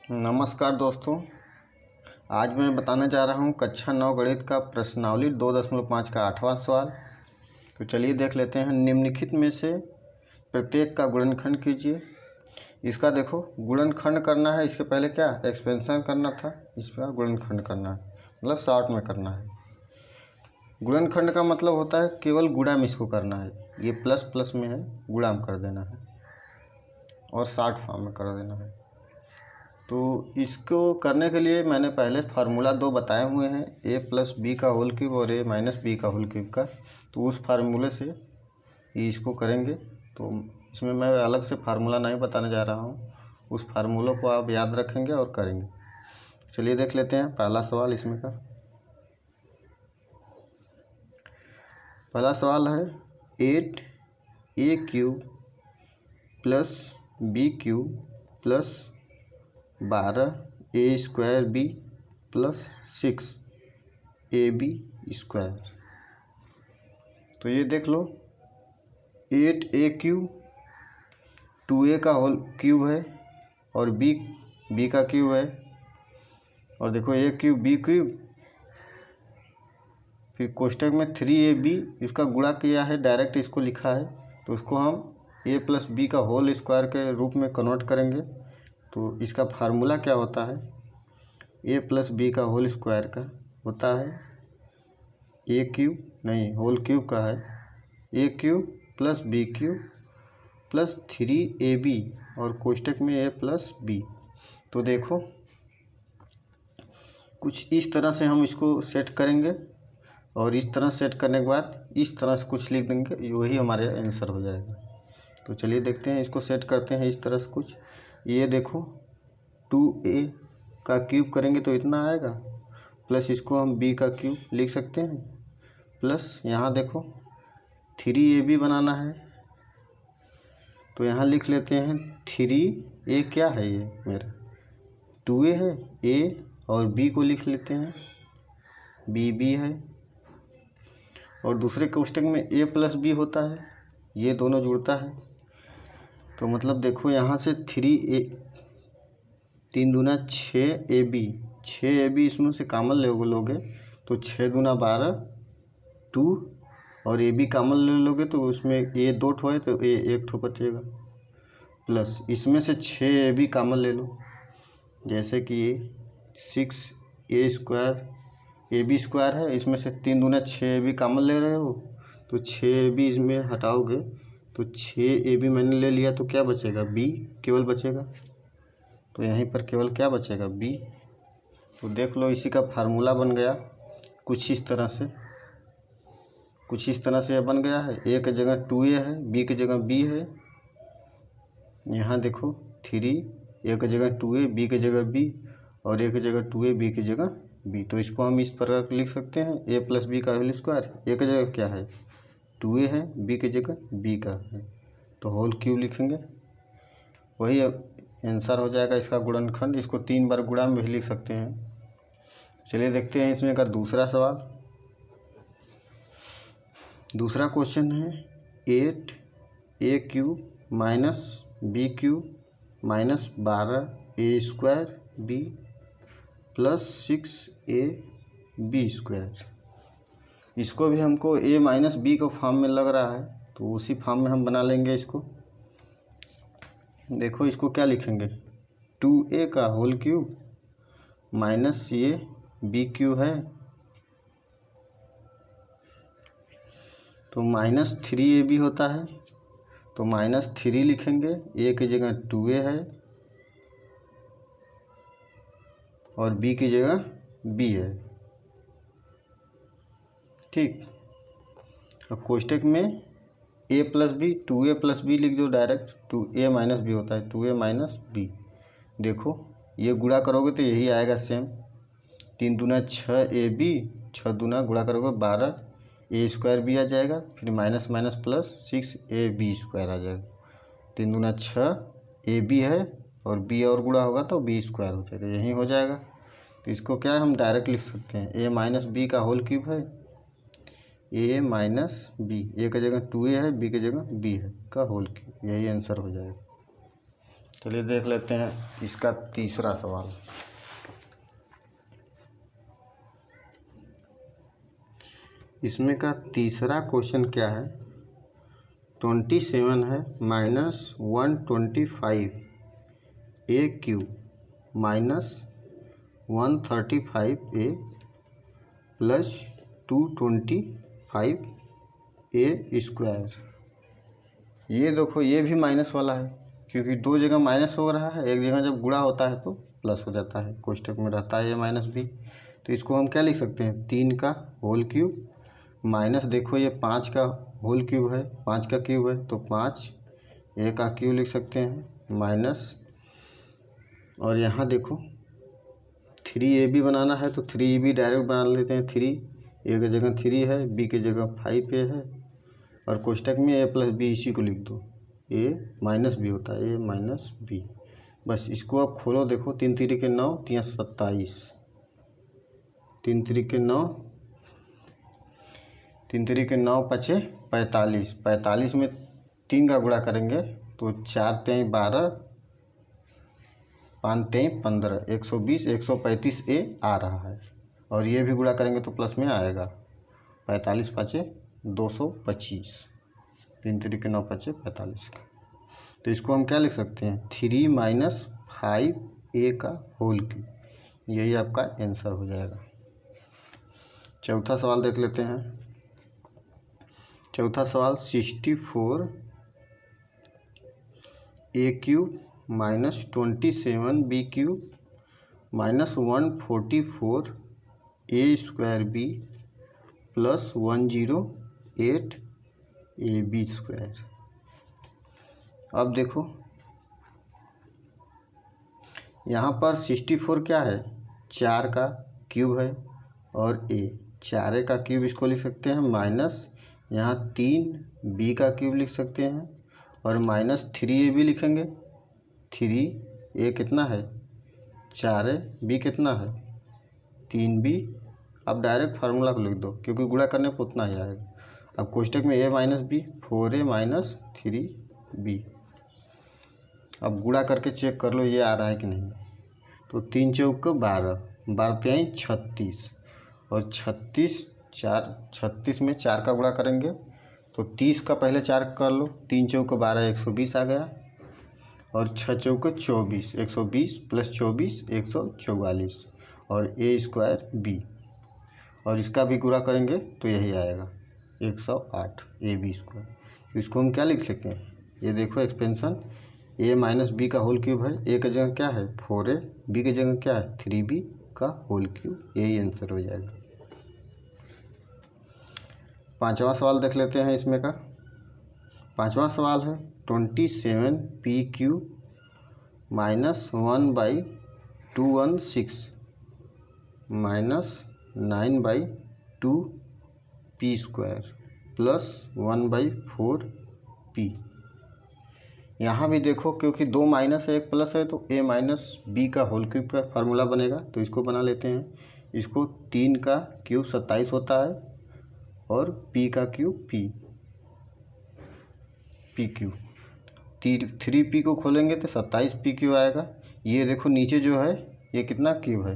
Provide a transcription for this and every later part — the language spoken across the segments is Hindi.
नमस्कार दोस्तों, आज मैं बताने जा रहा हूँ कक्षा 9 गणित का प्रश्नावली 2.5 का 8वां सवाल। तो चलिए देख लेते हैं। निम्नलिखित में से प्रत्येक का गुणनखंड कीजिए। इसका देखो गुणनखंड करना है, इसके पहले क्या एक्सपेंशन करना था, इसका गुणनखंड करना है, मतलब शॉर्ट में करना है। गुणनखंड का मतलब होता है केवल गुणा में इसको करना है, ये प्लस प्लस में है, गुणा में कर देना है और शॉर्ट फॉर्म में कर देना है। तो इसको करने के लिए मैंने पहले फार्मूला 2 बताए हुए हैं, a प्लस बी का होल क्यूब और a माइनस बी का होल क्यूब का। तो उस फार्मूले से इसको करेंगे। तो इसमें मैं अलग से फार्मूला नहीं बताने जा रहा हूँ, उस फार्मूलों को आप याद रखेंगे और करेंगे। चलिए देख लेते हैं पहला सवाल इसमें का। पहला सवाल है 8a cube plus b cube plus 12a square b plus 6ab square. तो ये देख लो 8a क्यूब 2a का होल क्यूब है और b का क्यूब है, और देखो a क्यूब b क्यूब, फिर कोष्टक में 3ab इसका गुणा किया है, डायरेक्ट इसको लिखा है। तो उसको हम a प्लस बी का होल स्क्वायर के रूप में कन्वर्ट करेंगे। तो इसका फार्मूला क्या होता है, a प्लस बी का होल स्क्वायर का होता है a क्यूब, नहीं होल क्यूब का है, a cube plus b cube plus 3ab और कोष्टक में a प्लस बी। तो देखो कुछ इस तरह से हम इसको सेट करेंगे और इस तरह सेट करने के बाद इस तरह से कुछ लिख देंगे, वही हमारे आंसर हो जाएगा। तो चलिए देखते हैं, इसको सेट करते हैं इस तरह से कुछ। ये देखो 2a का क्यूब करेंगे तो इतना आएगा, प्लस इसको हम b का क्यूब लिख सकते हैं, प्लस यहाँ देखो 3ab बनाना है तो यहाँ लिख लेते हैं 3a क्या है, ये मेरा 2a है, a और b को लिख लेते हैं, b है, और दूसरे कोष्टक में a प्लस बी होता है, ये दोनों जुड़ता है। तो मतलब देखो यहाँ से 3a 3 दूना 6ab, 6ab इसमें से कामन लोगे तो 6 दूना 12, 2 और ab कामन ले लोगे तो उसमें a 2 ठो है तो a 1 ठो बचेगा, प्लस इसमें से 6ab कामन ले लो, जैसे कि 6a स्क्वायर ab स्क्वायर है, इसमें से 3 दूना 6ab कामन ले रहे हो तो 6ab इसमें हटाओगे तो 6ab मैंने ले लिया तो क्या बचेगा, b केवल बचेगा। तो यहीं पर केवल क्या बचेगा, b। तो देख लो इसी का फार्मूला बन गया कुछ इस तरह से, यह बन गया है। a की जगह 2a है, b की जगह b है, यहाँ देखो 3, a की जगह 2a, b की जगह b और a की जगह 2a, b की जगह b। तो इसको हम इस प्रकार लिख सकते हैं a प्लस बी का होल स्क्वायर। a की जगह क्या है 2a है, b की जगह b का है, तो होल क्यूब लिखेंगे, वही आंसर हो जाएगा इसका गुणनखंड। इसको 3 बार गुणा में भी लिख सकते हैं। चलिए देखते हैं इसमें का दूसरा सवाल। दूसरा क्वेश्चन है 8a cube minus b cube minus 12a square b plus 6ab square. इसको भी हमको a माइनस बी का फॉर्म में लग रहा है, तो उसी फॉर्म में हम बना लेंगे इसको। देखो इसको क्या लिखेंगे, 2a का होल क्यूब माइनस ये b क्यूब है तो माइनस 3ab होता है, तो माइनस 3 लिखेंगे, a की जगह 2a है और b की जगह b है, ठीक। अब कोष्टक में a plus b 2a plus b लिख दो डायरेक्ट, 2a माइनस बी होता है 2a माइनस बी। देखो ये गुणा करोगे तो यही आएगा सेम, 3 दूना 6ab, 6 दूना गुणा करोगे 12, a स्क्वायर भी आ जाएगा, फिर minus minus plus 6ab square आ जाएगा, 3 दूना 6ab है और b और गुणा होगा तो b स्क्वायर हो जाएगा, यही हो जाएगा। तो इसको क्या है हम डायरेक्ट लिख सकते हैं, a माइनस बी का होल क्यूब है, a माइनस बी, a की जगह 2a है, b की जगह b है का होल क्यूब, यही आंसर हो जाएगा। चलिए देख लेते हैं इसका तीसरा सवाल। इसमें का तीसरा क्वेश्चन क्या है, 27 है -125 ए क्यूब -135 ए प्लस 225 ए स्क्वायर। ये देखो ये भी माइनस वाला है, क्योंकि दो जगह माइनस हो रहा है, एक जगह जब गुणा होता है तो प्लस हो जाता है, कोष्टक में रहता है ये -b। तो इसको हम क्या लिख सकते हैं, 3 का होल क्यूब माइनस, देखो ये 5 का होल क्यूब है, 5 का क्यूब है तो 5 ए का क्यूब लिख सकते हैं माइनस, और यहाँ देखो 3ab बनाना है तो 3ab डायरेक्ट बना लेते हैं। 3 ए की जगह 3 है, बी की जगह 5a है, और कोष्टक में a + b इसी को लिख दो, a - b होता है, a - b। बस इसको आप खोलो, देखो 3 3 के 9, 3 27, 3 3 के 9, 3 3 के 9 5 45, 45 में 3 का गुणा करेंगे तो 4 3 12, 5 3 15, 120, 135 ए आ रहा है, और ये भी गुणा करेंगे तो प्लस में आएगा, 45 5 225, 3 3 के 9 5 45 का। तो इसको हम क्या लिख सकते हैं, 3 - 5 ए का होल क्यूब, यही आपका आंसर हो जाएगा। चौथा सवाल देख लेते हैं। चौथा सवाल 64 a cube -27 b cube -144 a square b plus 108 a b square. अब देखो यहाँ पर 64 क्या है, 4 का क्यूब है, और ए 4 का क्यूब इसको लिख सकते हैं माइनस, यहाँ 3 बी का क्यूब लिख सकते हैं, और -3a भी लिखेंगे। 3a कितना है 4a, बी कितना है 3b। अब डायरेक्ट फार्मूला को लिख दो, क्योंकि गुणा करने पर उतना ही आएगा। अब कोष्टक में a - b 4a - 3b। अब गुणा करके चेक कर लो ये आ रहा है कि नहीं। तो 3 चौक 12, 12 3 36, और 36 में 4 का गुणा करेंगे तो 30 का पहले 4 कर लो, 3 चौक 12 120 आ गया, और 6 चौक 24, 120 प्लस 24 144, और ए स्क्वायर बी, और इसका भी गुणा करेंगे तो यही आएगा 108 ए बी स्क्वायर। इसको हम क्या लिख सकते हैं, ये देखो एक्सपेंशन, a - b का होल क्यूब है, a की जगह क्या है 4a, b की जगह क्या है 3b का होल क्यूब, यही आंसर हो जाएगा। पांचवा सवाल देख लेते हैं इसमें का। पांचवा सवाल है 27 P cube -1/216 -9/2 P square plus 1/4 P. यहाँ भी देखो क्योंकि 2 माइनस है 1 प्लस है तो a - b का होल क्यूब का फार्मूला बनेगा, तो इसको बना लेते हैं। इसको 3 का क्यूब 27 होता है, और p का क्यूब p क्यूब 3p को खोलेंगे तो 27 p क्यूब आएगा। ये देखो नीचे जो है ये कितना क्यूब है,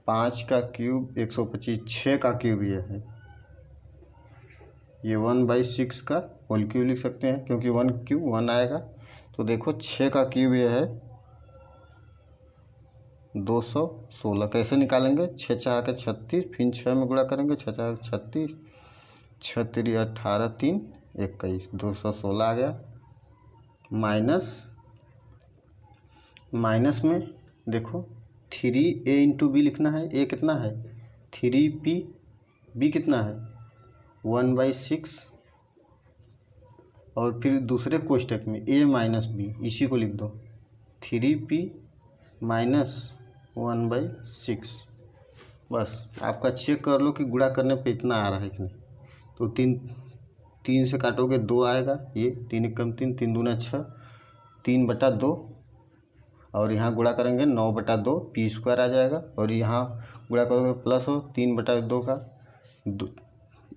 5 का क्यूब 125, 6 का क्यूब ये है, ये 1/6 का होल क्यूब लिख सकते हैं, क्योंकि 1 क्यूब 1 आएगा। तो देखो 6 का क्यूब ये है 216, कैसे निकालेंगे, 6 4 के 36, फिर 6 में गुणा करेंगे, 6 4 36, 6 3 18 3 21, 216 आ गया। माइनस में देखो 3a × b लिखना है, a कितना है 3p, b कितना है 1/6, और फिर दूसरे कोष्टक में a - b इसी को लिख दो, 3p - 1/6। बस आपका चेक कर लो कि गुणा करने पे इतना आ रहा है कि नहीं। तो 3 से काटोगे 2 आएगा, ये 3 × 3 3 दूना 6, 3/2, और यहाँ गुणा करेंगे 9/2 पी स्क्वायर आ जाएगा, और यहाँ गुणा करोगे प्लस हो 3/2 का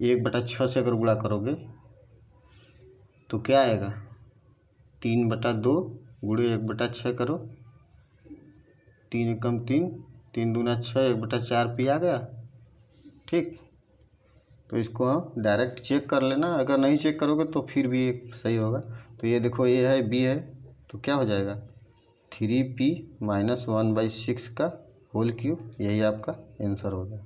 1/6 से अगर गुणा करोगे तो क्या आएगा 3/2 गुणे 1/6 करो, 3 एकम 3, 3 दूना 6, 1/4 पी आ गया। ठीक, तो इसको हम डायरेक्ट चेक कर लेना, अगर नहीं चेक करोगे तो फिर भी सही होगा। तो ये देखो ए है बी है, तो क्या हो जाएगा 3p - 1/6 का होल क्यूब, यही आपका आंसर होगा।